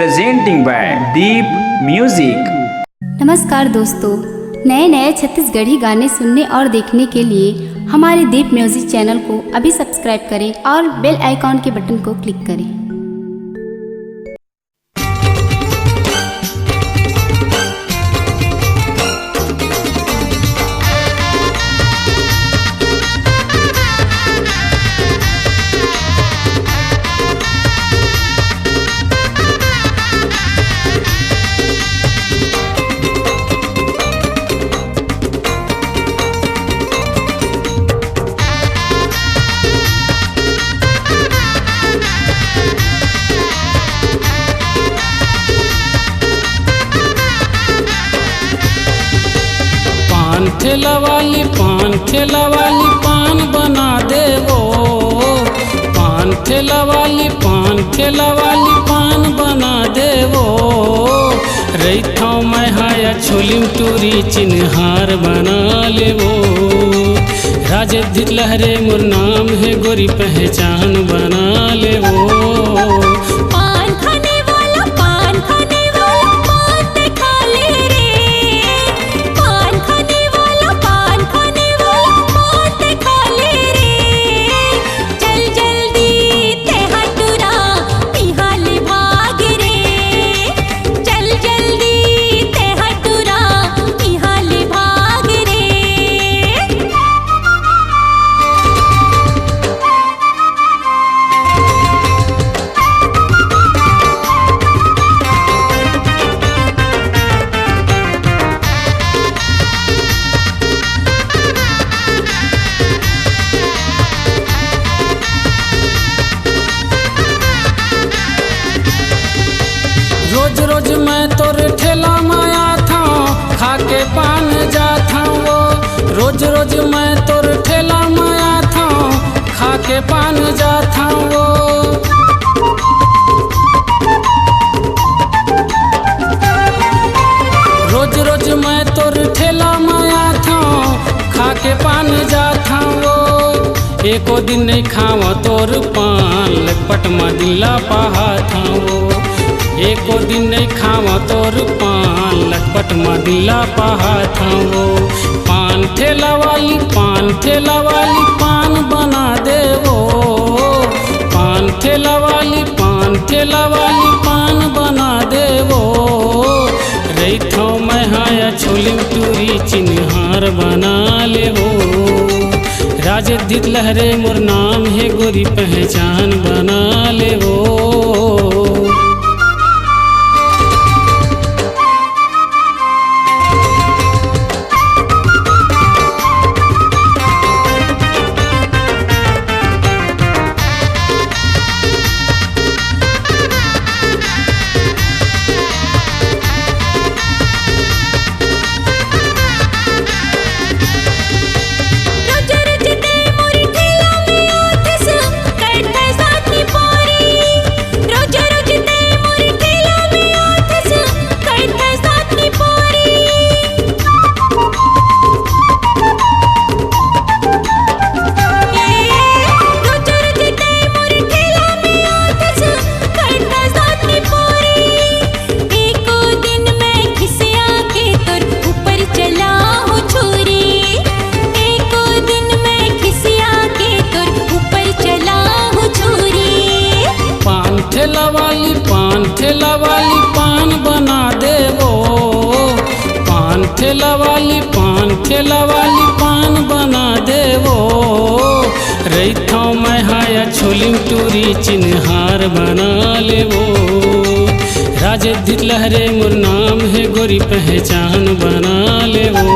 presenting by Deep Music। नमस्कार दोस्तों, नए नए छत्तीसगढ़ी गाने सुनने और देखने के लिए हमारे दीप म्यूजिक चैनल को अभी सब्सक्राइब करें और बेल आइकॉन के बटन को क्लिक करें। ठेला वाली पान बना दे वो, ठेला वाली पान बना दे वो। रैथाऊ मैं हाया छोलिम टूरी चिन्हार बना ले वो। राजे धित लहरे मोर नाम है गोरी पहचान बना ले वो। रोज मैं तोरे ठेला माया था खाके पान जाता वो। रोज मैं तोरे ठेला माया था खाके पान जाता वो। रोज मैं तोरे ठेला माया था खाके पान जाता वो। एको दिन नहीं खावा तोर पान लपट मदिला पहा था वो। एको दिन नहीं खावा तोर पान लटपट मदिला पहा था वो। पान ठेला वाली पान बना दे वो। पान ठेला वाली पान बना दे वो। रैथाऊ मैं हाया छोलिम टूरी चिन्हार बना ले वो। राजे धित लहरे मोर नाम है गोरी पहचान बना ले वो। ठेला वाली पान बना दे वो। ठेला वाली पान बना दे वो। रैथाऊ मैं हाया छोलिम टूरी चिन्हार बना ले वो। राजे धित लहरे मोर नाम है गोरी पहचान बना ले वो।